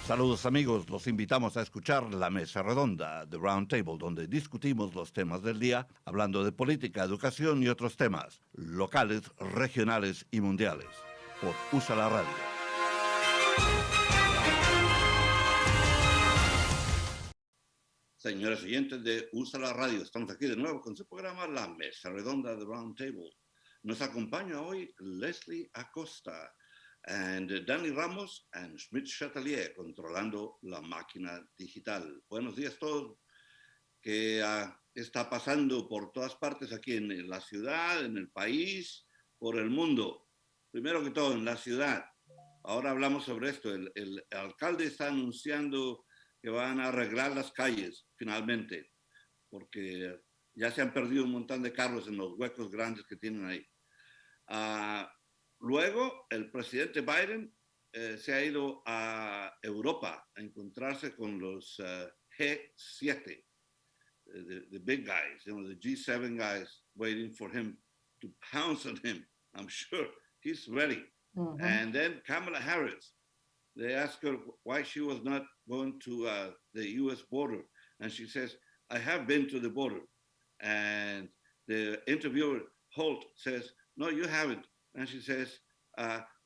Saludos amigos, los invitamos a escuchar la mesa redonda de Roundtable, donde discutimos los temas del día, hablando de política, educación y otros temas, locales, regionales y mundiales, por USALA Radio. Señores oyentes de USALA Radio, estamos aquí de nuevo con su programa La Mesa Redonda de Roundtable. Nos acompaña hoy Leslie ACOSTA, and Danny Ramos and Schmidt Chatelier controlando la máquina digital. Buenos días a todos. ¿Qué está pasando por todas partes aquí en la ciudad, en el país, por el mundo? Primero que todo, en la ciudad. Ahora hablamos sobre esto. El alcalde está anunciando que van a arreglar las calles, finalmente, porque ya se han perdido un montón de carros en los huecos grandes que tienen ahí. Luego, el presidente Biden se ha ido a Europa a encontrarse con los G7, the big guys, the G7 guys waiting for him to pounce on him. I'm sure he's ready. Mm-hmm. And then Kamala Harris, they asked her why she was not going to the U.S. border. And she says, I have been to the border. And the interviewer, Holt, says, no, you haven't. And she says,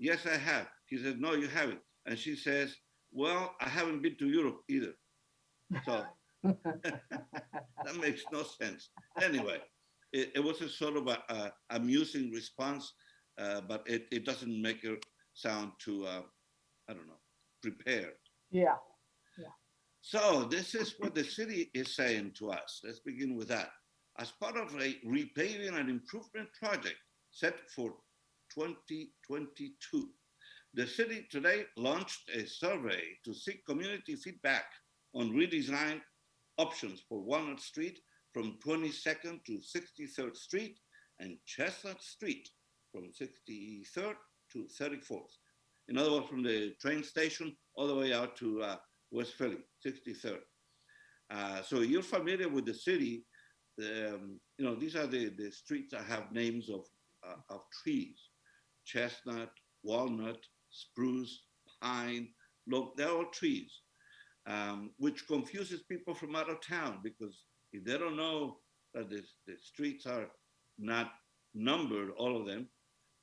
yes, I have. He says, no, you haven't. And she says, well, I haven't been to Europe either. So that makes no sense. Anyway, it was a sort of a amusing response, but it doesn't make her sound too, I don't know, prepared. Yeah. So this is what the city is saying to us. Let's begin with that. As part of a repaving and improvement project set for 2022. The city today launched a survey to seek community feedback on redesigned options for Walnut Street from 22nd to 63rd Street and Chestnut Street from 63rd to 34th. In other words, from the train station all the way out to West Philly, 63rd. So you're familiar with the city. These are the streets that have names of trees. Chestnut, walnut, spruce, pine, look, they're all trees, which confuses people from out of town because if they don't know that the streets are not numbered, all of them,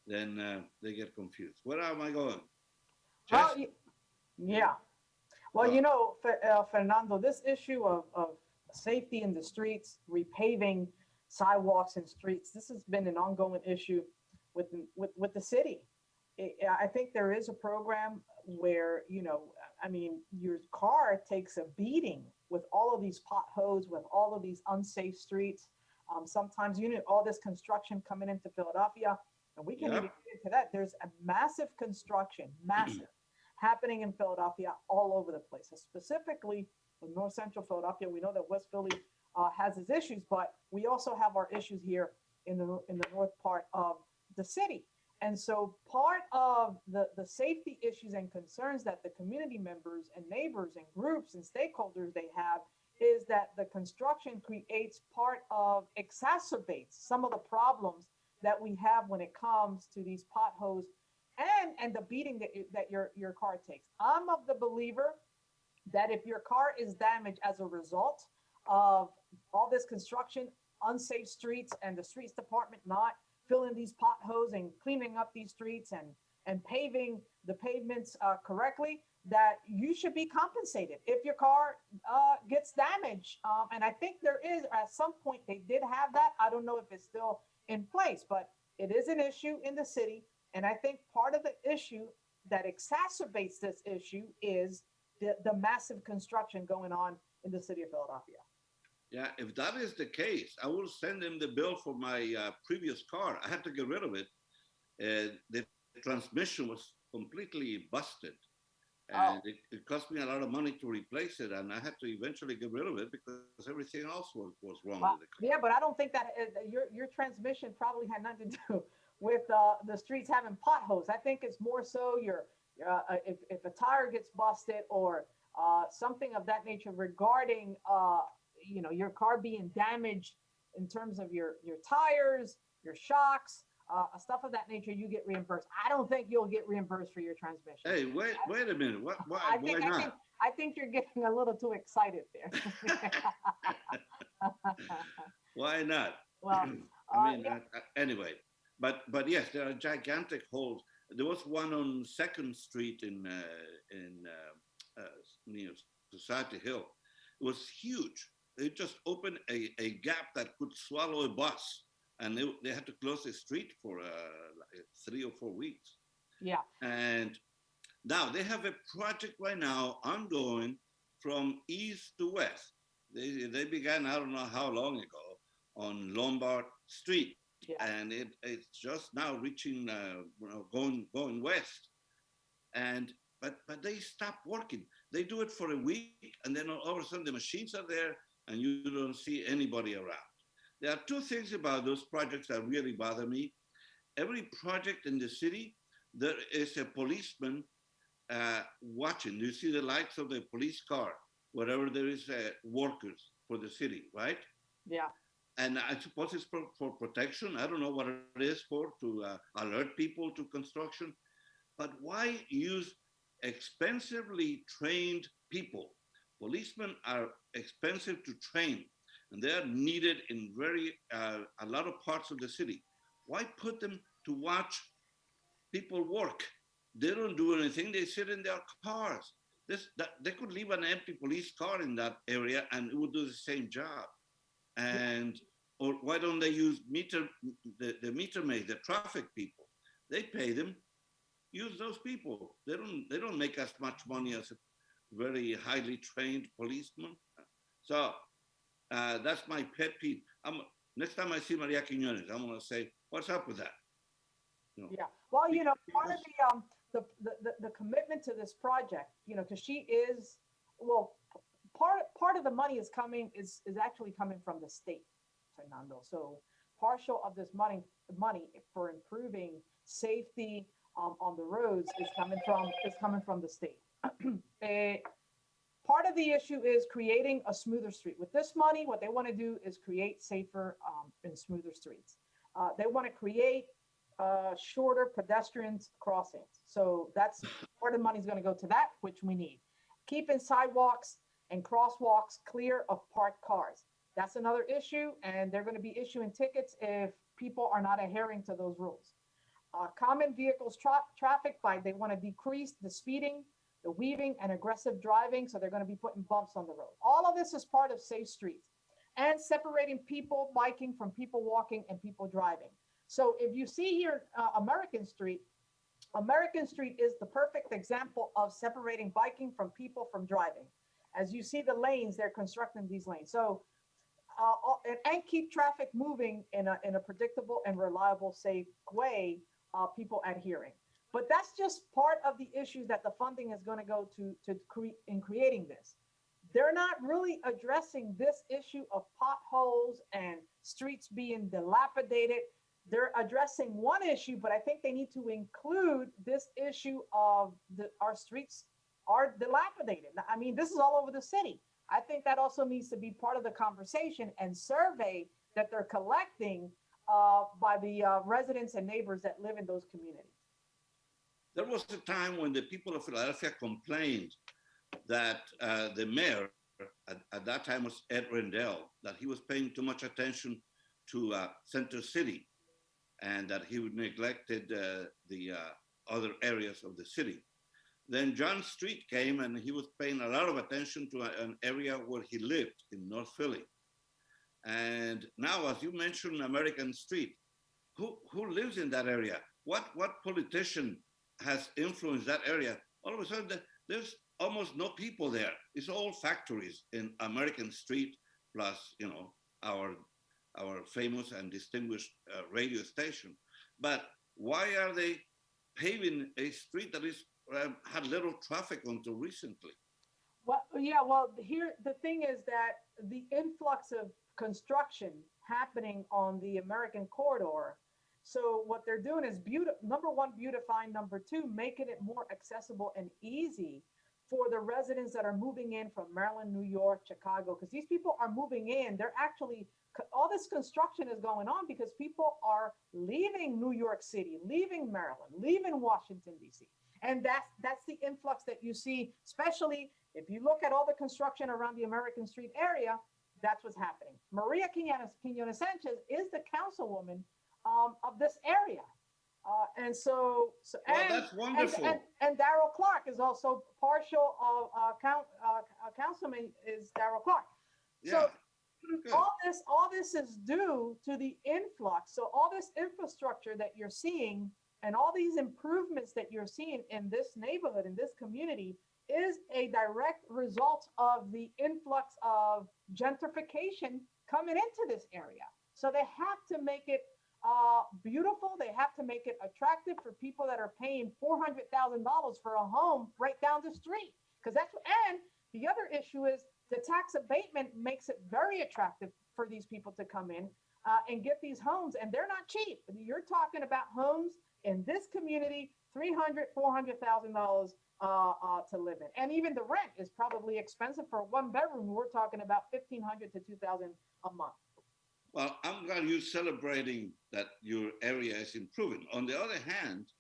then they get confused. Where am I going? Yeah. Well, Fernando, this issue of safety in the streets, repaving sidewalks and streets, this has been an ongoing issue with the city. I think there is a program where, your car takes a beating with all of these potholes, with all of these unsafe streets. Sometimes all this construction coming into Philadelphia, and we can even get into that. There's a massive construction, happening in Philadelphia all over the place, specifically in North Central Philadelphia. We know that West Philly has its issues, but we also have our issues here in the north part of the city. And so part of the safety issues and concerns that the community members and neighbors and groups and stakeholders they have is that the construction exacerbates some of the problems that we have when it comes to these potholes and the beating that your car takes. I'm of the believer that if your car is damaged as a result of all this construction, unsafe streets, and the streets department not filling these potholes and cleaning up these streets and paving the pavements correctly, that you should be compensated if your car gets damaged. And I think there is, at some point, they did have that. I don't know if it's still in place, but it is an issue in the city. And I think part of the issue that exacerbates this issue is the massive construction going on in the city of Philadelphia. Yeah, if that is the case, I will send him the bill for my previous car. I had to get rid of it. The transmission was completely busted. And it cost me a lot of money to replace it. And I had to eventually get rid of it because everything else was wrong with the car. Yeah, but I don't think that your transmission probably had nothing to do with the streets having potholes. I think it's more so if a tire gets busted or something of that nature regarding your car being damaged in terms of your tires, your shocks, stuff of that nature, you get reimbursed. I don't think you'll get reimbursed for your transmission. Hey, wait a minute. Why not? I think you're getting a little too excited there. Why not? Well, I mean, yeah. anyway, but yes, there are gigantic holes. There was one on Second Street near Society Hill. It was huge. They just opened a gap that could swallow a bus, and they had to close the street for like 3 or 4 weeks. Yeah. And now they have a project right now ongoing from east to west. They began, I don't know how long ago, on Lombard Street, Yeah. and it's just now reaching, going west. And but they stop working. They do it for a week, and then all of a sudden the machines are there, and you don't see anybody around. There are two things about those projects that really bother me. Every project in the city, there is a policeman watching. You see the lights of the police car wherever there is workers for the city, right? Yeah. And I suppose it's for protection. I don't know what it is for, to alert people to construction. But why use expensively trained people? Policemen are expensive to train, and they are needed in a lot of parts of the city. Why put them to watch people work? They don't do anything. They sit in their cars. They could leave an empty police car in that area and it would do the same job. And or why don't they use the meter maid, the traffic people? They pay them. Use those people. They don't make as much money as a very highly trained policeman. So that's my pet peeve. Next time I see Maria Quiñones, I'm gonna say, "What's up with that?" You know? Yeah. Well, part of the commitment to this project, because she is, well, part of the money is actually coming from the state, Fernando. So partial of this money for improving safety on the roads is coming from the state. Part of the issue is creating a smoother street. With this money, what they want to do is create safer and smoother streets. They want to create shorter pedestrian crossings. So that's part of the money is going to go to that, which we need. Keeping sidewalks and crosswalks clear of parked cars. That's another issue, and they're going to be issuing tickets if people are not adhering to those rules. Common vehicles traffic light, they want to decrease the speeding, the weaving, and aggressive driving, so they're going to be putting bumps on the road. All of this is part of safe streets and separating people biking from people walking and people driving. So if you see here American Street is the perfect example of separating biking from people from driving. As you see the lanes, they're constructing these lanes. So and keep traffic moving in a predictable and reliable, safe way, people adhering. But that's just part of the issues that the funding is going to go in creating this. They're not really addressing this issue of potholes and streets being dilapidated. They're addressing one issue, but I think they need to include this issue of our streets are dilapidated. I mean, this is all over the city. I think that also needs to be part of the conversation and survey that they're collecting by the residents and neighbors that live in those communities. There was a time when the people of Philadelphia complained that the mayor, at that time was Ed Rendell, that he was paying too much attention to Center City and that he neglected the other areas of the city. Then John Street came and he was paying a lot of attention to an area where he lived in North Philly. And now, as you mentioned, American Street, who lives in that area? What politician has influenced that area? All of a sudden, there's almost no people there. It's all factories in American Street, plus, our famous and distinguished radio station. But why are they paving a street that is had little traffic until recently? Well, here the thing is that the influx of construction happening on the American corridor. So what they're doing is number one, beautifying, number two, making it more accessible and easy for the residents that are moving in from Maryland, New York, Chicago, because these people are moving in. They're actually all this construction is going on because people are leaving New York City, leaving Maryland, leaving Washington, D.C. And that's the influx that you see, especially if you look at all the construction around the American Street area, that's what's happening. Maria Quinones Sanchez is the councilwoman of this area. And so well, that's wonderful. And Darrell Clark is also partial councilman is Darrell Clark. So yeah, all this is due to the influx. So all this infrastructure that you're seeing and all these improvements that you're seeing in this neighborhood, in this community, is a direct result of the influx of gentrification coming into this area. So they have to make it beautiful. They have to make it attractive for people that are paying $400,000 for a home right down the street. Because that's and the other issue is the tax abatement makes it very attractive for these people to come in and get these homes, and they're not cheap. You're talking about homes in this community, $300,000-$400,000 to live in, and even the rent is probably expensive for a one bedroom. We're talking about $1,500 to $2,000 a month. Well, I'm glad you're celebrating that your area is improving. On the other hand,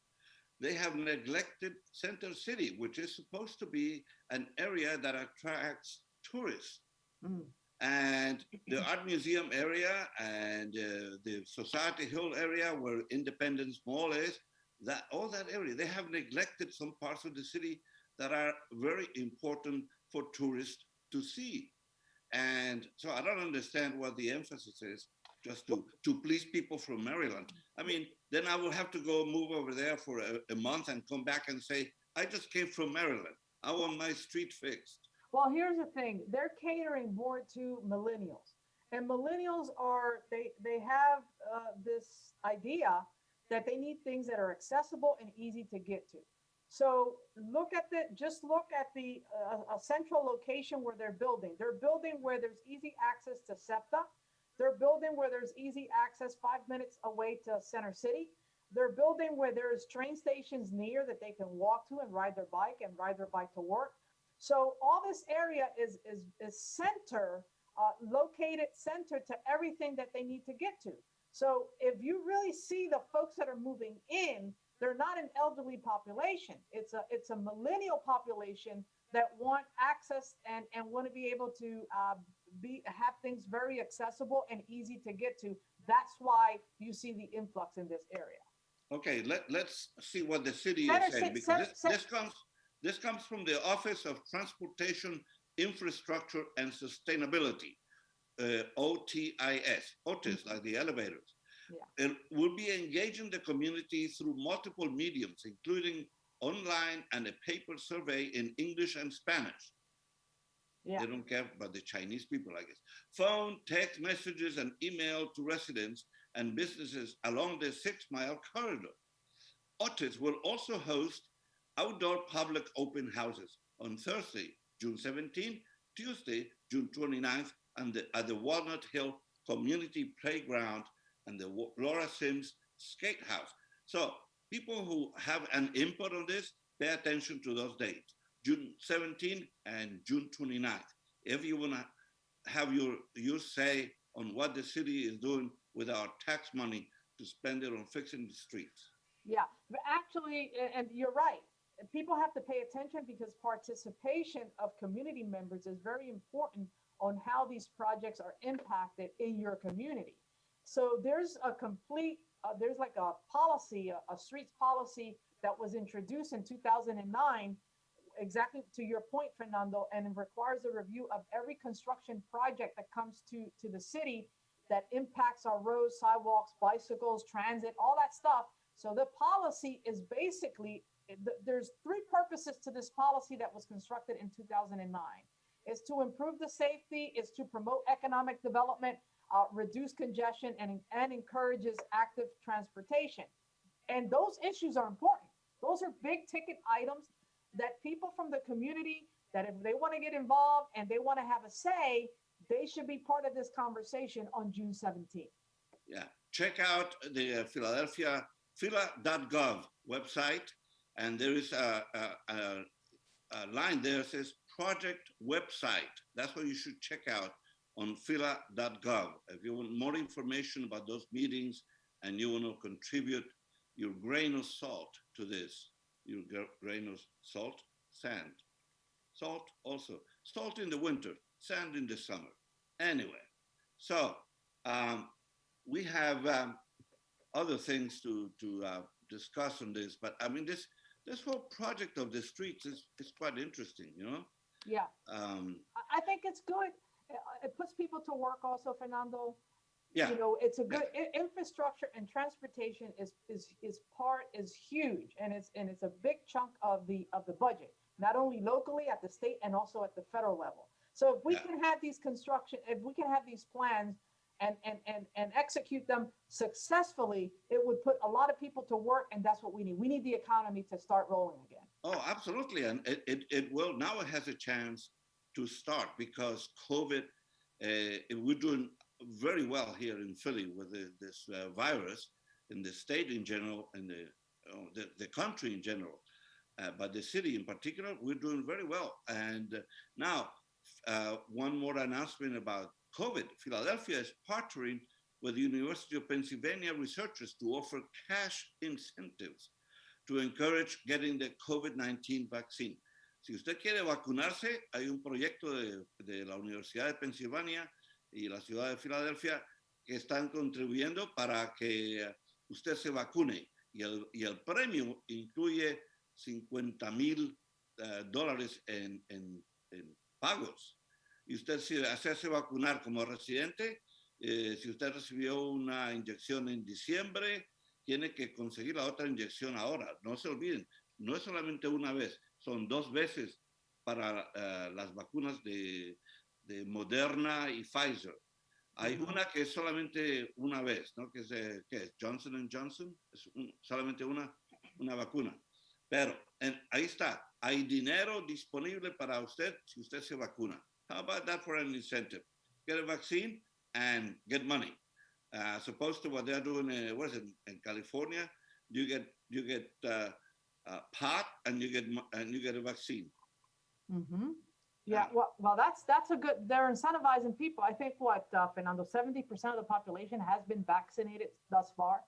they have neglected Center City, which is supposed to be an area that attracts tourists. Mm. And the Art Museum area and the Society Hill area where Independence Mall is, all that area, they have neglected some parts of the city that are very important for tourists to see. And so I don't understand what the emphasis is, just to please people from Maryland. I mean, then I will have to go move over there for a month and come back and say, I just came from Maryland. I want my street fixed. Well, here's the thing. They're catering more to millennials. And millennials they have this idea that they need things that are accessible and easy to get to. So look at the a central location where they're building. They're building where there's easy access to SEPTA. They're building where there's easy access 5 minutes away to Center City. They're building where there's train stations near that they can walk to and ride their bike to work. So all this area is located center to everything that they need to get to. So if you really see the folks that are moving in, they're not an elderly population. It's a millennial population that want access and want to be able to have things very accessible and easy to get to. That's why you see the influx in this area. Okay, let's see what the city is saying, because this comes from the Office of Transportation, Infrastructure and Sustainability, OTIS, like the elevators. Yeah. It will be engaging the community through multiple mediums, including online and a paper survey in English and Spanish. Yeah. They don't care about the Chinese people, I guess. Phone, text messages, and email to residents and businesses along the 6 Mile corridor. Otis will also host outdoor public open houses on Thursday, June 17, Tuesday, June 29th, and at the Walnut Hill Community Playground and the Laura Sims Skate House. So people who have an input on this, pay attention to those dates, June 17 and June 29th. If you want to have your say on what the city is doing with our tax money to spend it on fixing the streets. Yeah, but actually, and you're right, people have to pay attention because participation of community members is very important on how these projects are impacted in your community. So there's there's like a policy, a streets policy that was introduced in 2009, exactly to your point, Fernando, and it requires a review of every construction project that comes to the city that impacts our roads, sidewalks, bicycles, transit, all that stuff. So the policy is basically, there's 3 purposes to this policy that was constructed in 2009. It's to improve the safety, it's to promote economic development, reduce congestion, and encourages active transportation. And those issues are important. Those are big ticket items that people from the community, that if they want to get involved and they want to have a say, they should be part of this conversation on June 17th. Yeah, check out the Philadelphia phila.gov website, and there is a line there that says project website. That's what you should check out on fila.gov. If you want more information about those meetings and you want to contribute your grain of salt to this, your grain of salt, sand. Salt also. Salt in the winter, sand in the summer. Anyway, so we have other things to discuss on this, but I mean, this whole project of the streets is quite interesting, you know? Yeah. I think it's good. It puts people to work also, Fernando. Yeah. You know, it's a good infrastructure, and transportation is huge, and it's a big chunk of the budget, not only locally at the state and also at the federal level. So if we can have these if we can have these plans and execute them successfully, it would put a lot of people to work, and that's what we need. We need the economy to start rolling again. Oh, absolutely, and it will. Now it has a chance to start because COVID. We're doing very well here in Philly with this virus, in the state in general, and the country in general, but the city in particular, we're doing very well. And now, one more announcement about COVID. Philadelphia is partnering with the University of Pennsylvania researchers to offer cash incentives to encourage getting the COVID-19 vaccine. Si usted quiere vacunarse, hay un proyecto de la Universidad de Pensilvania y la ciudad de Filadelfia que están contribuyendo para que usted se vacune. Y el premio incluye $50,000 en pagos. Y usted, si hacerse vacunar como residente, si usted recibió una inyección en diciembre, tiene que conseguir la otra inyección ahora. No se olviden, no es solamente una vez, son 2 veces para las vacunas de Moderna y Pfizer. Hay una que es solamente una vez, ¿no? Que es Johnson & Johnson, es solamente una vacuna. Pero ahí está, hay dinero disponible para usted si usted se vacuna. How about that for an incentive? Get a vaccine and get money. As opposed to what they're doing, in California, you get pot and you get a vaccine. Mm-hmm. Yeah, well, that's a good. They're incentivizing people. I think Fernando, 70% of the population has been vaccinated thus far,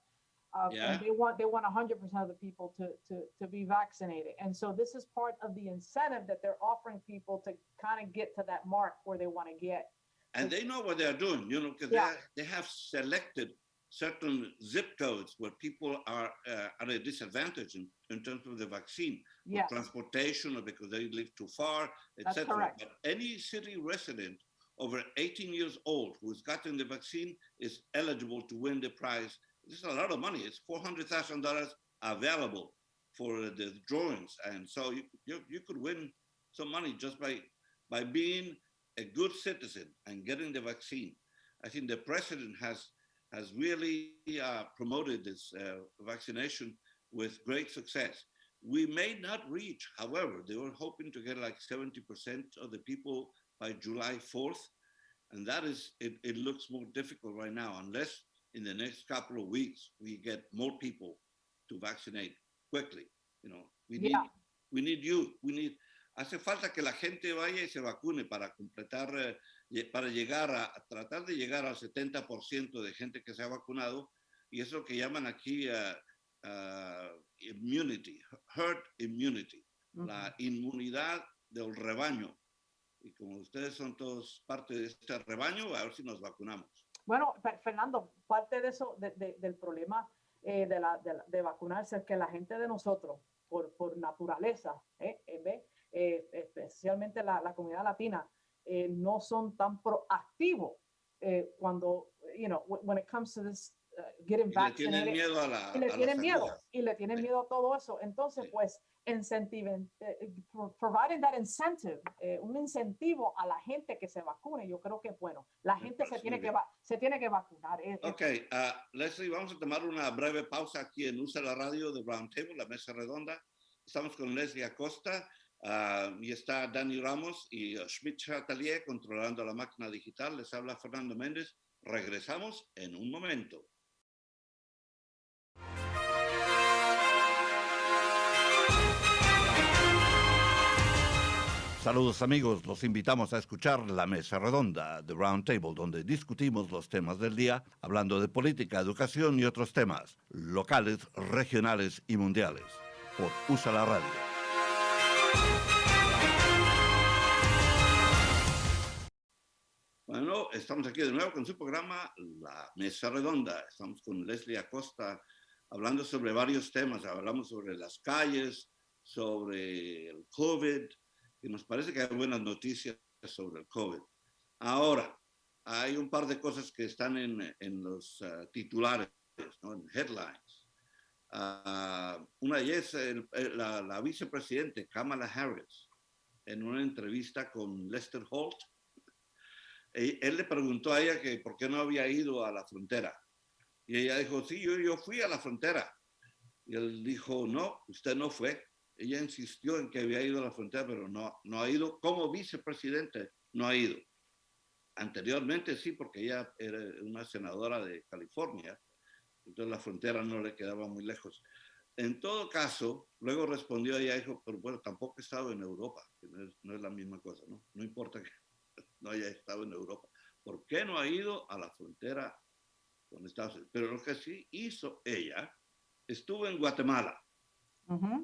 and they want 100% of the people to be vaccinated. And so this is part of the incentive that they're offering people to kind of get to that mark where they want to get. And they know what they're doing, you know, because they have selected certain zip codes where people are at a disadvantage in terms of the vaccine, for transportation, or because they live too far, etc. But any city resident over 18 years old who has gotten the vaccine is eligible to win the prize. This is a lot of money. It's $400,000 available for the drawings, and so you could win some money just by being a good citizen and getting the vaccine. I think the president has really promoted this vaccination with great success. We may not reach, however, they were hoping to get like 70% of the people by July 4th. And that is, it looks more difficult right now, unless in the next couple of weeks, we get more people to vaccinate quickly. You know, we need you. Hace falta que la gente vaya y se vacune para completar, para llegar tratar de llegar al 70% de gente que se ha vacunado, y eso que llaman aquí immunity, herd immunity, la inmunidad del rebaño. Y como ustedes son todos parte de este rebaño, a ver si nos vacunamos. Bueno, Fernando, parte de eso, del problema de vacunarse es que la gente de nosotros, por naturaleza, especialmente la comunidad latina, no son tan proactivos cuando, when it comes to this getting vaccinated. Le tienen miedo le tienen miedo a todo eso. Entonces, pues, providing that incentive, un incentivo a la gente que se vacune, yo creo que, bueno, la gente se tiene que vacunar. Ok, Leslie, vamos a tomar una breve pausa aquí en USALA Radio de Roundtable, la mesa redonda. Estamos con Leslie ACOSTA, y está Dani Ramos y Schmidt Chatelier controlando la máquina digital. Les habla Fernando Méndez. Regresamos en un momento. Saludos amigos, los invitamos a escuchar la mesa redonda de Roundtable, donde discutimos los temas del día, hablando de política, educación y otros temas, locales, regionales y mundiales, por USALA Radio. Bueno, estamos aquí de nuevo con su programa, La Mesa Redonda. Estamos con Leslie Acosta hablando sobre varios temas. Hablamos sobre las calles, sobre el COVID, y nos parece que hay buenas noticias sobre el COVID. Ahora, hay un par de cosas que están en los titulares, ¿no? En headlines. Una de ellas es la vicepresidente Kamala Harris, en una entrevista con Lester Holt. Él le preguntó a ella que por qué no había ido a la frontera. Y ella dijo, sí, yo fui a la frontera. Y él dijo, no, usted no fue. Ella insistió en que había ido a la frontera, pero no ha ido. Como vicepresidente, no ha ido. Anteriormente sí, porque ella era una senadora de California. Entonces la frontera no le quedaba muy lejos. En todo caso, luego respondió ella, dijo, pero bueno, tampoco he estado en Europa, que no es la misma cosa, ¿no? No importa que no haya estado en Europa. ¿Por qué no ha ido a la frontera con Estados Unidos? Pero lo que sí hizo ella, estuvo en Guatemala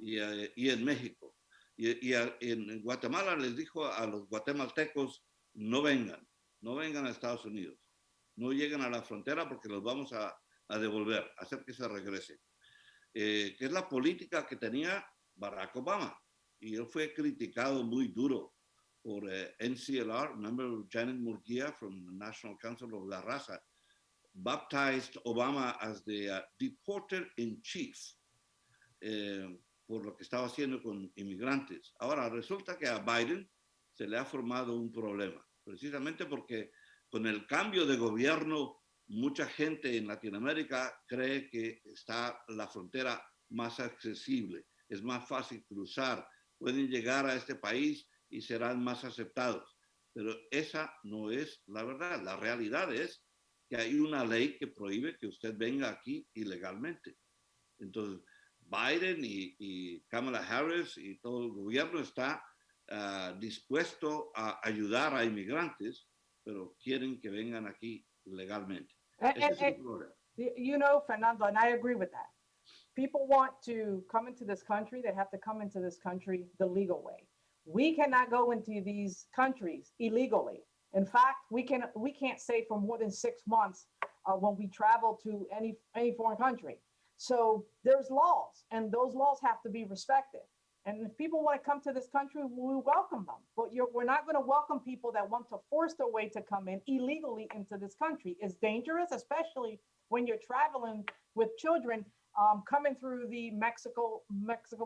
y en México. Y en Guatemala les dijo a los guatemaltecos, no vengan a Estados Unidos. No lleguen a la frontera porque los vamos a devolver, a hacer que se regresen. Que es la política que tenía Barack Obama. Y él fue criticado muy duro por NCLR. Remember Janet Murguía from the National Council of La Raza baptized Obama as the deporter in chief por lo que estaba haciendo con inmigrantes. Ahora resulta que a Biden se le ha formado un problema, precisamente porque con el cambio de gobierno mucha gente en Latinoamérica cree que está la frontera más accesible, es más fácil cruzar, pueden llegar a este país y serán más aceptados. Pero esa no es la verdad. La realidad es que hay una ley que prohíbe que usted venga aquí ilegalmente. Entonces, Biden y Kamala Harris y todo el gobierno está dispuesto a ayudar a inmigrantes, pero quieren que vengan aquí legalmente. You know, Fernando, and I agree with that. People want to come into this country, they have to come into this country the legal way. We cannot go into these countries illegally. In fact, we can't stay for more than 6 months when we travel to any foreign country. So there's laws, and those laws have to be respected. And if people want to come to this country, we welcome them. But we're not going to welcome people that want to force their way to come in illegally into this country. It's dangerous, especially when you're traveling with children coming through the Mexico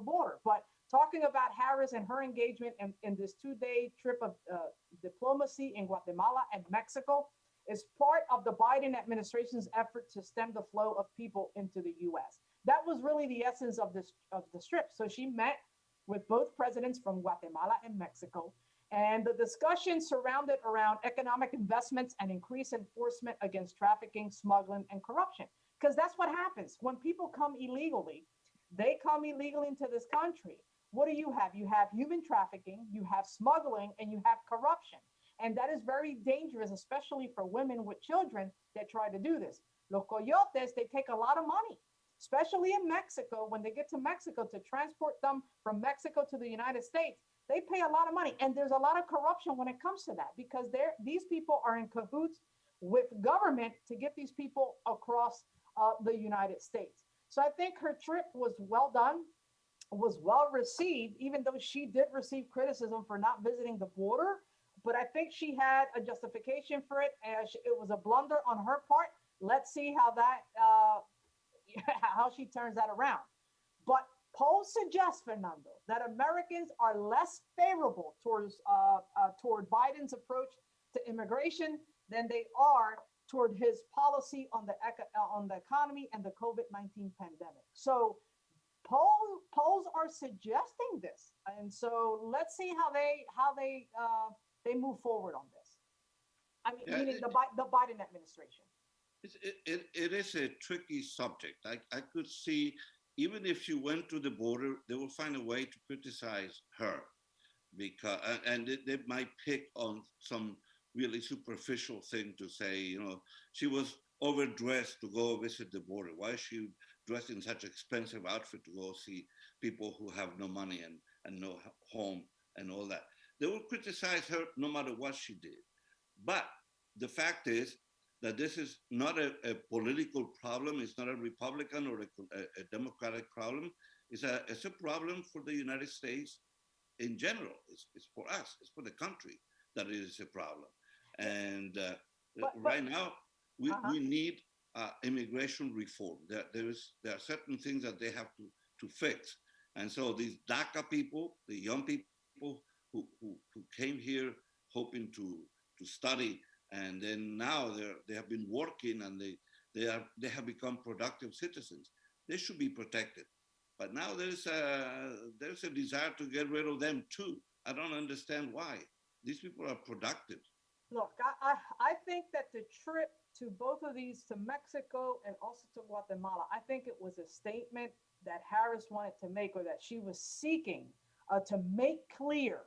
border. But talking about Harris and her engagement in this 2-day trip of diplomacy in Guatemala and Mexico is part of the Biden administration's effort to stem the flow of people into the U.S. That was really the essence of the trip. So she met with both presidents from Guatemala and Mexico, and the discussion surrounded around economic investments and increased enforcement against trafficking, smuggling, and corruption. Because that's what happens when people come illegally. They come illegally into this country. What do you have? You have human trafficking, you have smuggling, and you have corruption. And that is very dangerous, especially for women with children that try to do this. Los coyotes, they take a lot of money, especially in Mexico. When they get to Mexico to transport them from Mexico to the United States, they pay a lot of money. And there's a lot of corruption when it comes to that, because these people are in cahoots with government to get these people across the United States. So I think her trip was well done, was well received, even though she did receive criticism for not visiting the border. But I think she had a justification for it. It was a blunder on her part. Let's see how how she turns that around. But polls suggest, Fernando, that Americans are less favorable toward Biden's approach to immigration than they are toward his policy on the economy and the COVID-19 pandemic. So polls are suggesting this, and so let's see how they move forward on this. I mean, meaning the Biden administration. It is a tricky subject. I could see, even if she went to the border, they will find a way to criticize her. because and they might pick on some really superficial thing to say, she was overdressed to go visit the border. Why is she dressed in such expensive outfit to go see people who have no money and no home and all that? They will criticize her no matter what she did. But the fact is that this is not a political problem. It's not a Republican or a Democratic problem. It's a problem for the United States in general. It's for us. It's for the country that it is a problem. And right now, we need immigration reform. There are certain things that they have to fix. And so these DACA people, the young people who came here hoping to study, and then now they have been working and they have become productive citizens. They should be protected. But now there's a desire to get rid of them too. I don't understand why. These people are productive. Look, I think that the trip to both of these, to Mexico and also to Guatemala, I think it was a statement that Harris wanted to make, or that she was seeking to make clear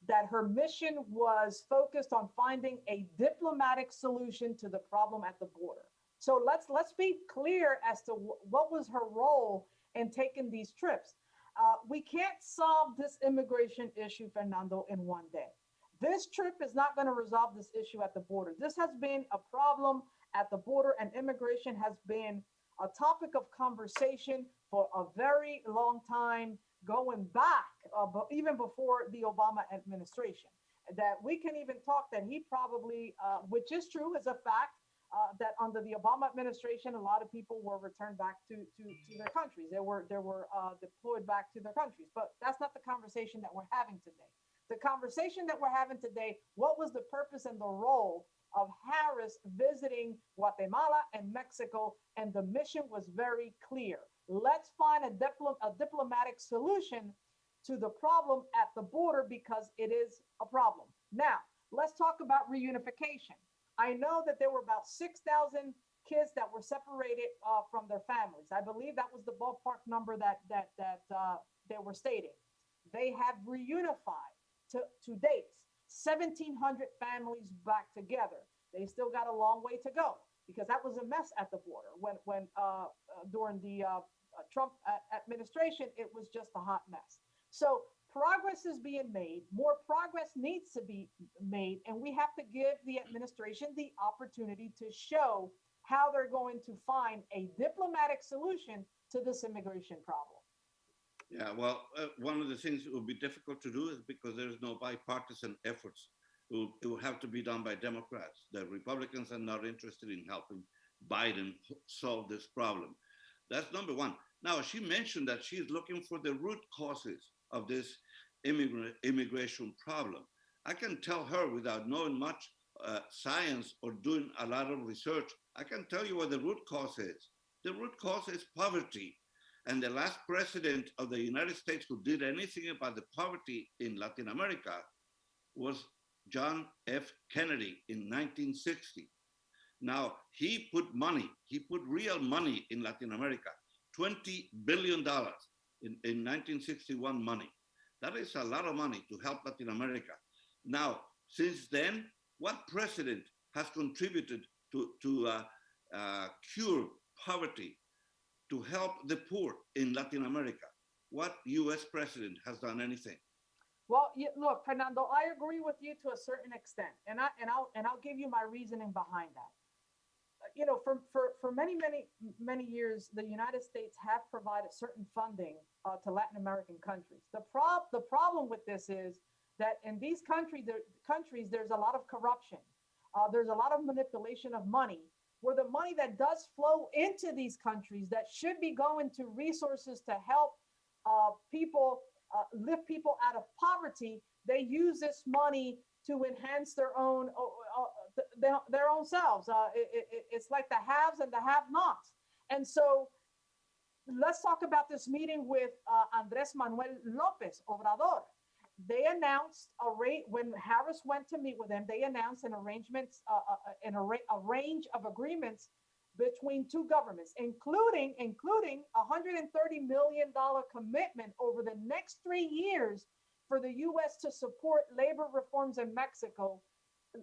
that her mission was focused on finding a diplomatic solution to the problem at the border. So let's be clear as to what was her role in taking these trips. We can't solve this immigration issue, Fernando, in one day. This trip is not going to resolve this issue at the border. This has been a problem at the border, and immigration has been a topic of conversation for a very long time, going back, but even before the Obama administration. That we can even talk that he probably, which is true, is a fact, that under the Obama administration, a lot of people were returned back to their countries. They were deployed back to their countries. But that's not the conversation that we're having today. The conversation that we're having today, what was the purpose and the role of Harris visiting Guatemala and Mexico? And the mission was very clear. Let's find a diplomatic solution to the problem at the border, because it is a problem. Now, let's talk about reunification. I know that there were about 6,000 kids that were separated from their families. I believe that was the ballpark number that they were stating. They have reunified to date 1,700 families back together. They still got a long way to go, because that was a mess at the border when during the Trump administration. It was just a hot mess. So progress is being made. More progress needs to be made, and we have to give the administration the opportunity to show how they're going to find a diplomatic solution to this immigration problem. Yeah, well, one of the things that will be difficult to do is because there's no bipartisan efforts. It will have to be done by Democrats. The Republicans are not interested in helping Biden solve this problem. That's number one. Now, she mentioned that she's looking for the root causes of this immigration problem. I can tell her, without knowing much science or doing a lot of research, I can tell you what the root cause is. The root cause is poverty. And the last president of the United States who did anything about the poverty in Latin America was John F. Kennedy in 1960. Now, he put real money in Latin America, $20 billion in 1961 money. That is a lot of money to help Latin America. Now, since then, what president has contributed to cure poverty, to help the poor in Latin America? What US president has done anything? Well, look, Fernando, I agree with you to a certain extent, and I'll give you my reasoning behind that. You know, for many years, the United States have provided certain funding to Latin American countries. The problem with this is that in these countries, there's a lot of corruption. There's a lot of manipulation of money, where the money that does flow into these countries that should be going to resources to help people, lift people out of poverty, they use this money to enhance their own selves. It's like the haves and the have-nots. And so let's talk about this meeting with Andres Manuel Lopez Obrador. They announced when Harris went to meet with them, they announced a range of agreements between two governments, including $130 million commitment over the next 3 years for the U.S. to support labor reforms in Mexico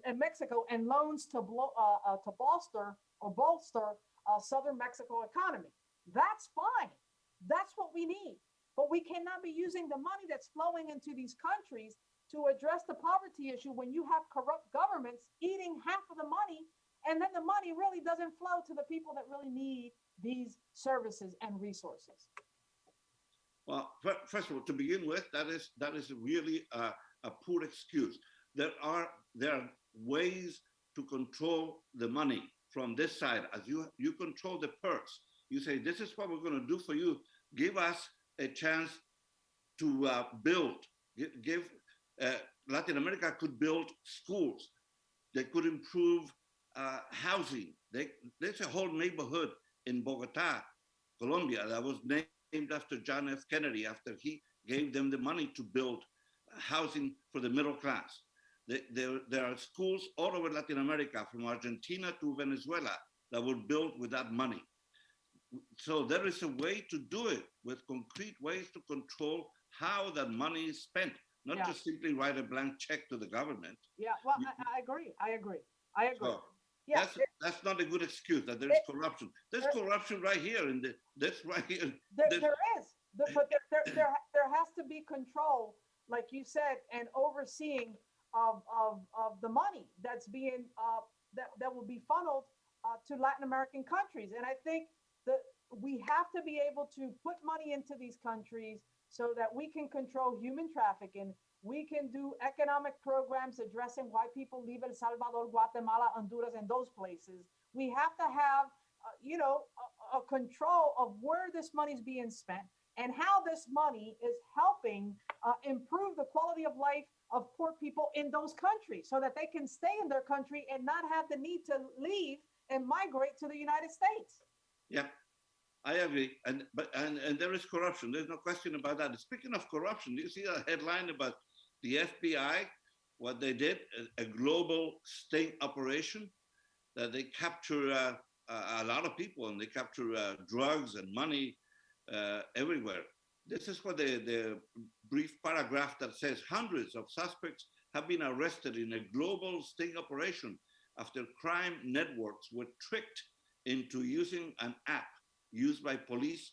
and loans to bolster southern Mexico economy. That's fine. That's what we need. But we cannot be using the money that's flowing into these countries to address the poverty issue when you have corrupt governments eating half of the money, and then the money really doesn't flow to the people that really need these services and resources. Well, first of all, to begin with, that is really a poor excuse. There are ways to control the money from this side. As you control the purse, you say, this is what we're going to do for you. Give us a chance to build. Latin America could build schools. They could improve housing. There's a whole neighborhood in Bogota, Colombia, that was named after John F. Kennedy, after he gave them the money to build housing for the middle class. There are schools all over Latin America, from Argentina to Venezuela, that were built with that money. So there is a way to do it, with concrete ways to control how that money is spent, not just simply write a blank check to the government. Yeah, well, I agree. So, yeah, that's not a good excuse that there's corruption. There's corruption right here right here. There is, but there has to be control, like you said, and overseeing of the money that's being that will be funneled to Latin American countries. And I think that we have to be able to put money into these countries so that we can control human trafficking. We can do economic programs addressing why people leave El Salvador, Guatemala, Honduras, and those places. We have to have, a control of where this money is being spent and how this money is helping improve the quality of life of poor people in those countries, so that they can stay in their country and not have the need to leave and migrate to the United States. Yeah, I agree. And there is corruption. There's no question about that. Speaking of corruption, do you see a headline about the FBI, what they did, a global sting operation, that they capture a lot of people, and they capture drugs and money everywhere. This is what the brief paragraph that says, hundreds of suspects have been arrested in a global sting operation after crime networks were tricked into using an app used by police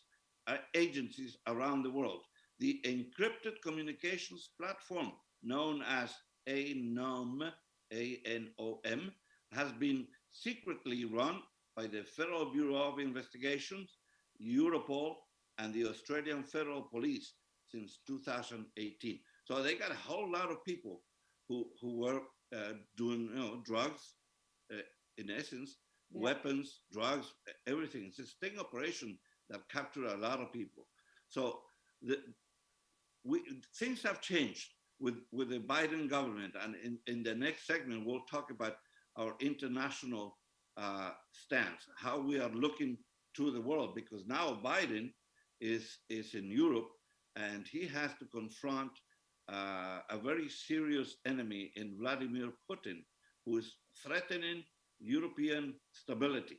agencies around the world. The encrypted communications platform, known as ANOM, A-N-O-M, has been secretly run by the Federal Bureau of Investigations, Europol, and the Australian Federal Police since 2018. So they got a whole lot of people who were doing drugs, in essence, weapons, drugs, everything. It's a sting operation that captured a lot of people. So things have changed with the Biden government. And in the next segment, we'll talk about our international stance, how we are looking to the world, because now Biden is in Europe, and he has to confront a very serious enemy in Vladimir Putin, who is threatening European stability.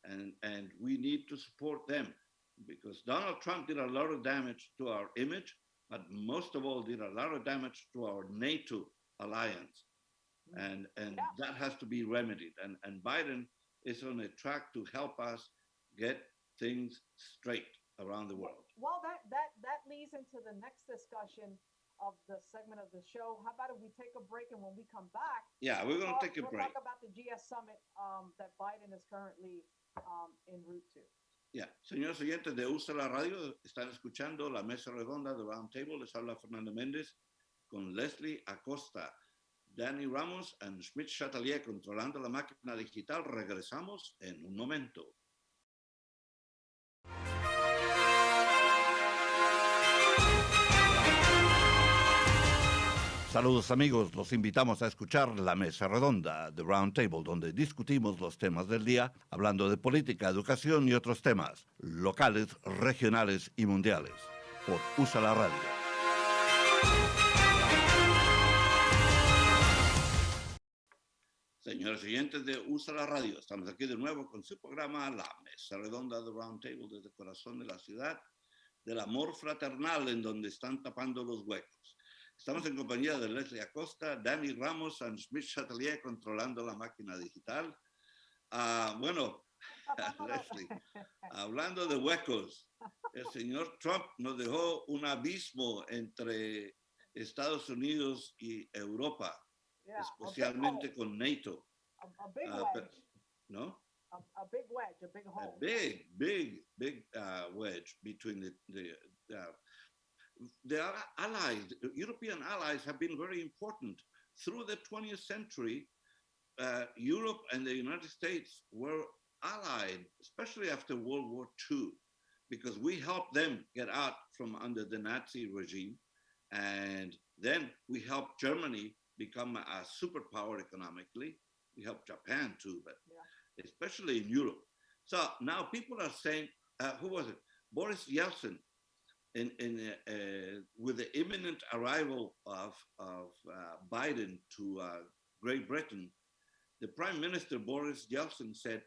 And we need to support them, because Donald Trump did a lot of damage to our image, but most of all did a lot of damage to our NATO alliance. And that has to be remedied. And Biden is on a track to help us get things straight around the world. Well, that leads into the next discussion of the segment of the show. How about if we take a break, and when we come back, we're going to take a break. We'll talk about the GS Summit that Biden is currently en route to. Señores oyentes de USALA Radio, están escuchando la mesa redonda de Roundtable. Les habla Fernando Méndez con Leslie Acosta, Danny Ramos y Schmidt Chatelier controlando la máquina digital. Regresamos en un momento. Saludos amigos, los invitamos a escuchar la mesa redonda de Roundtable, donde discutimos los temas del día, hablando de política, educación y otros temas, locales, regionales y mundiales, por USALA Radio. Señores oyentes de USALA Radio, estamos aquí de nuevo con su programa La Mesa Redonda de Roundtable, desde el corazón de la ciudad, del amor fraternal en donde están tapando los huecos. Estamos en compañía de Leslie Acosta, Danny Ramos y Smith Chatelier controlando la máquina digital. Bueno, Leslie, hablando de huecos, el señor Trump nos dejó un abismo entre Estados Unidos y Europa, especialmente con NATO. A big wedge. No? A big wedge, a big hole. A big wedge between the allies, European allies have been very important. Through the 20th century, Europe and the United States were allied, especially after World War II, because we helped them get out from under the Nazi regime. And then we helped Germany become a superpower economically. We helped Japan too, but especially in Europe. So now people are saying, who was it? Boris Yeltsin, with the imminent arrival of Biden to Great Britain, the Prime Minister Boris Yeltsin said,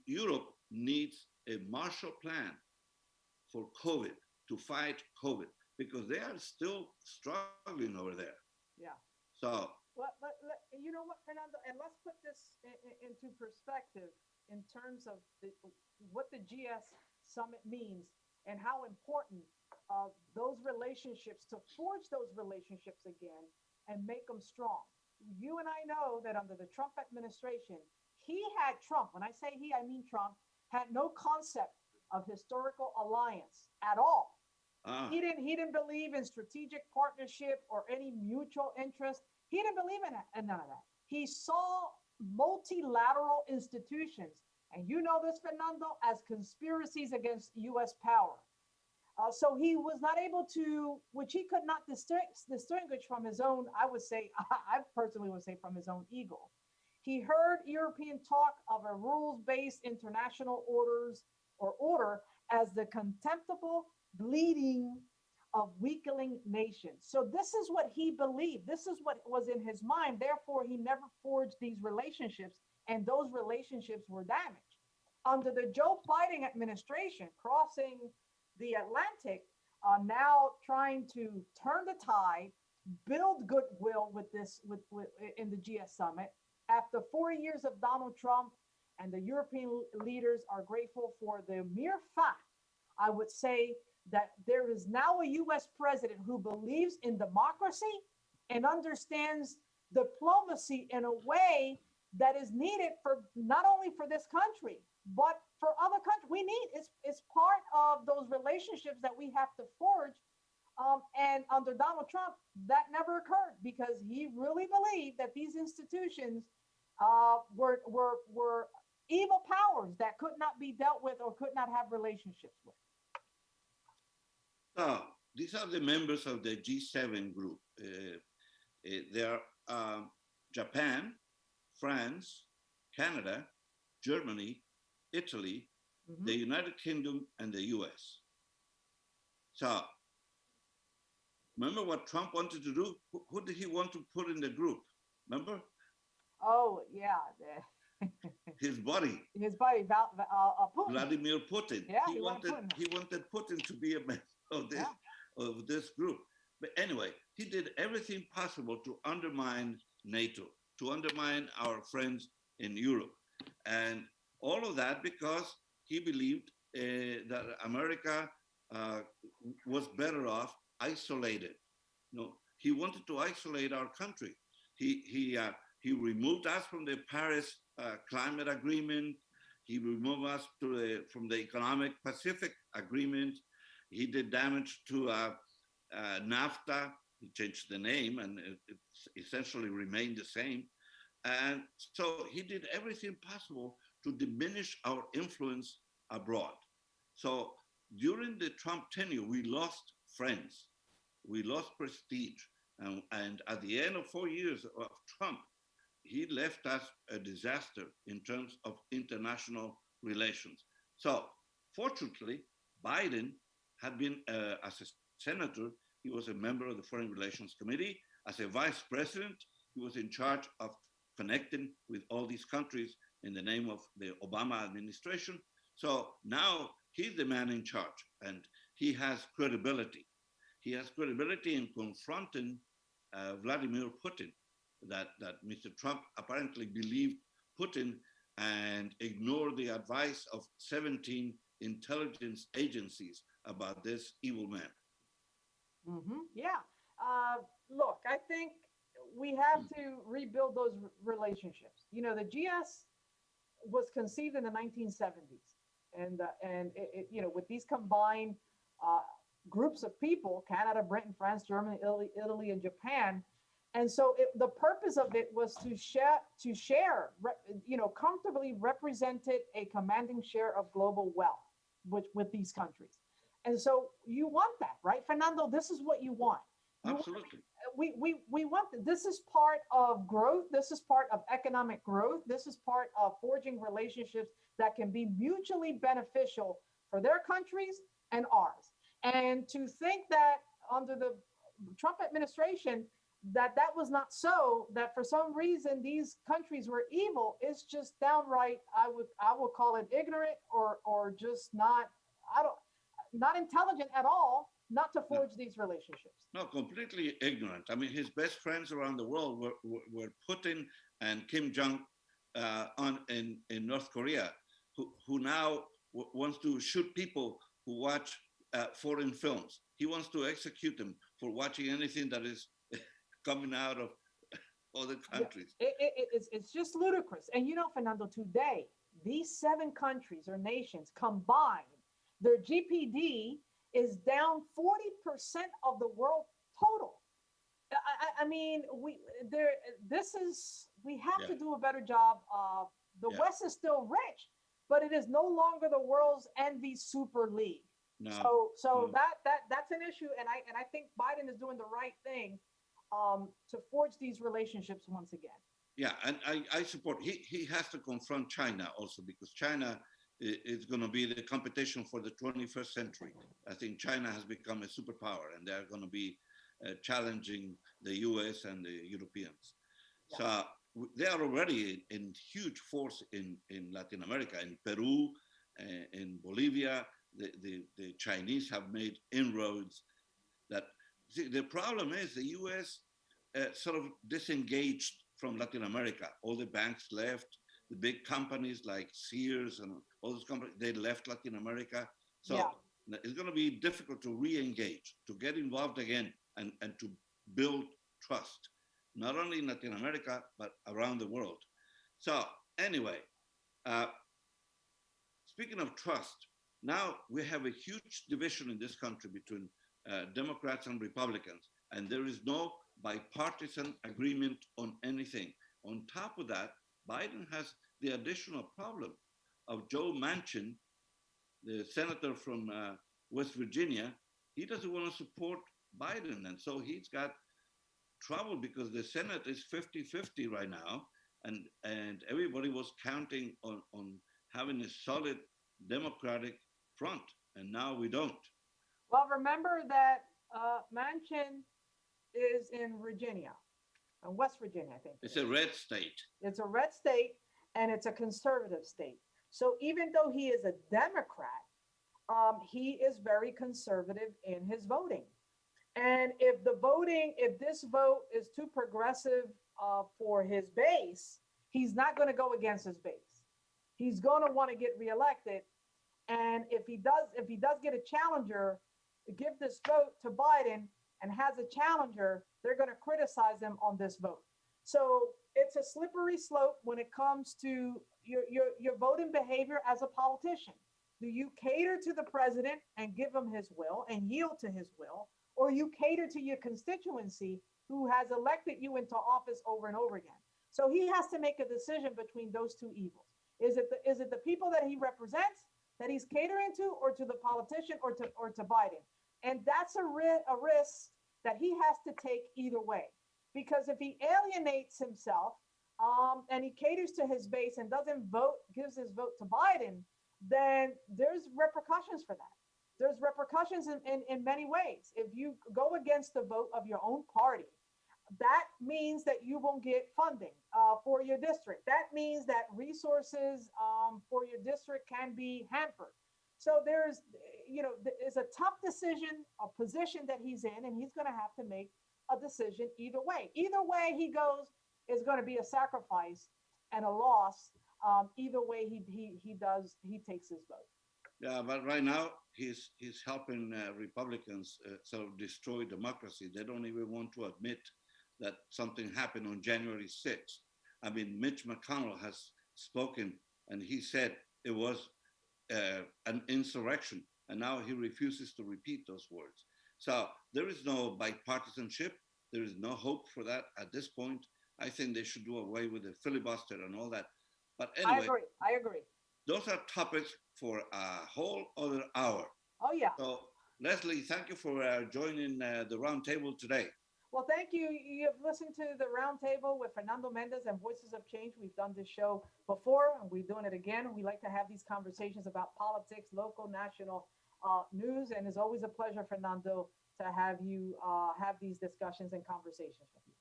Europe needs a Marshall Plan for COVID, to fight COVID, because they are still struggling over there. Yeah. So, you know what, Fernando, and let's put this into perspective in terms of what the GS Summit means and how important those relationships, to forge those relationships again and make them strong. You and I know that under the Trump administration, Trump, when I say he, I mean Trump, had no concept of historical alliance at all. He didn't believe in strategic partnership or any mutual interest. He didn't believe in none of that. He saw multilateral institutions, and you know this, Fernando, as conspiracies against U.S. power. So he was not able to, which he could not distinguish from his own, I would say, I personally would say from his own ego. He heard European talk of a rules-based international order as the contemptible bleeding of weakening nations. So this is what he believed. This is what was in his mind. Therefore, he never forged these relationships, and those relationships were damaged. Under the Joe Biden administration, crossing the Atlantic, now trying to turn the tide, build goodwill with in the GS Summit. After 4 years of Donald Trump, and the European leaders are grateful for the mere fact, I would say, that there is now a U.S. president who believes in democracy and understands diplomacy in a way that is needed for not only for this country, but for other countries. It's part of those relationships that we have to forge. And under Donald Trump, that never occurred because he really believed that these institutions were evil powers that could not be dealt with or could not have relationships with. So these are the members of the G7 group. They are Japan, France, Canada, Germany, Italy, the United Kingdom, and the US. So remember what Trump wanted to do? Who did he want to put in the group? Remember? Oh, yeah. His buddy. Putin. Vladimir Putin. Yeah, he wanted Putin to be a member of this group. But anyway, he did everything possible to undermine NATO, to undermine our friends in Europe. And all of that because he believed that America was better off isolated. He wanted to isolate our country. He removed us from the Paris Climate Agreement. He removed us from the Economic Pacific Agreement. He did damage to NAFTA. He changed the name and it essentially remained the same. And so he did everything possible to diminish our influence abroad. So during the Trump tenure, we lost friends, we lost prestige. And at the end of 4 years of Trump, he left us a disaster in terms of international relations. So fortunately, Biden had been, as a senator, he was a member of the Foreign Relations Committee. As a vice president, he was in charge of connecting with all these countries in the name of the Obama administration. So now he's the man in charge and he has credibility. he has credibility in confronting Vladimir Putin, that Mr. Trump apparently believed Putin and ignored the advice of 17 intelligence agencies about this evil man. Yeah. Look, I think we have to rebuild those relationships. You know, the GS was conceived in the 1970s, and with these combined uh, groups of people, Canada, Britain, France, Germany, Italy, and Japan. And so the purpose of it was to share, comfortably represented a commanding share of global wealth with these countries. And so you want that, right, Fernando? This is what you want. Absolutely. We want this is part of growth. This is part of economic growth. This is part of forging relationships that can be mutually beneficial for their countries and ours. And to think that under the Trump administration, that was not so, that for some reason these countries were evil, is just downright, I will call it ignorant, or just not intelligent at all, not to forge these relationships. No, completely ignorant. I mean, his best friends around the world were Putin and Kim Jong in North Korea, who now wants to shoot people who watch foreign films. He wants to execute them for watching anything that is coming out of other countries. Yeah, it's just ludicrous. And Fernando, today, these 7 countries or nations combined, their GPD is down 40% of the world total. I mean, we have to do a better job. The West is still rich, but it is no longer the world's envy super league. No. So that's an issue, and I think Biden is doing the right thing to forge these relationships once again. Yeah, and I support. He has to confront China also, because China is going to be the competition for the 21st century. I think China has become a superpower, and they're going to be challenging the US and the Europeans. Yeah. So they are already in huge force in Latin America, in Peru, in Bolivia. The Chinese have made inroads. The problem is the US sort of disengaged from Latin America. All the banks left. The big companies like Sears and all those companies, they left Latin America. So it's going to be difficult to re-engage, to get involved again, and to build trust, not only in Latin America, but around the world. So anyway, speaking of trust, now we have a huge division in this country between Democrats and Republicans, and there is no bipartisan agreement on anything. On top of that, Biden has the additional problem of Joe Manchin, the senator from West Virginia. He doesn't want to support Biden, and so he's got trouble because the Senate is 50-50 right now, and everybody was counting on having a solid Democratic front, and now we don't. Well, remember that Manchin is in Virginia, West Virginia, I think. It's a red state. It's a red state, and it's a conservative state. So even though he is a Democrat, he is very conservative in his voting. And if this vote is too progressive for his base, he's not going to go against his base. He's going to want to get reelected. And if he does get a challenger, give this vote to Biden and has a challenger, they're going to criticize him on this vote. So it's a slippery slope when it comes to your voting behavior as a politician. Do you cater to the president and give him his will and yield to his will, or you cater to your constituency who has elected you into office over and over again? So he has to make a decision between those two evils. Is it the people that he represents that he's catering to, or to the politician, or to Biden? And that's a risk that he has to take either way. Because if he alienates himself and he caters to his base and gives his vote to Biden, then there's repercussions for that. There's repercussions in many ways. If you go against the vote of your own party, that means that you won't get funding for your district. That means that resources for your district can be hampered. So it's a tough decision, a position that he's in, and he's going to have to make a decision either way. Either way he goes is going to be a sacrifice and a loss. Either way he takes his vote. Yeah, but right now he's helping Republicans sort of destroy democracy. They don't even want to admit that something happened on January 6th. I mean, Mitch McConnell has spoken and he said it was an insurrection, and now he refuses to repeat those words. So there is no bipartisanship. There is no hope for that at this point. I think they should do away with the filibuster and all that. But anyway, I agree. Those are topics for a whole other hour. Oh, yeah. So, Leslie, thank you for joining the roundtable today. Well, thank you. You've listened to the Roundtable with Fernando Mendez and Voices of Change. We've done this show before, and we're doing it again. We like to have these conversations about politics, local, national news, and it's always a pleasure, Fernando, to have you have these discussions and conversations with you.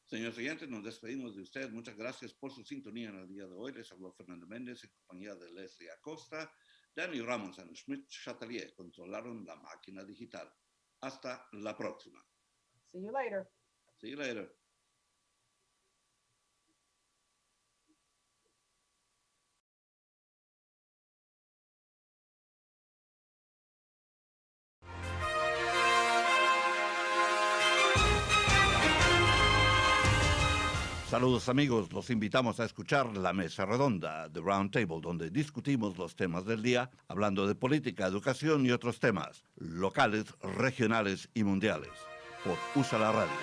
Señores oyentes, nos despedimos de ustedes. Muchas gracias por su sintonía en el día de hoy. Les habló Fernando Méndez en compañía de Leslie Acosta. Danny Ramos y Schmidt Chatelier controlaron la máquina digital. Hasta la próxima. See you later. See you later. Saludos amigos, los invitamos a escuchar La Mesa Redonda, The Roundtable, donde discutimos los temas del día, hablando de política, educación y otros temas, locales, regionales y mundiales, por USALA Radio.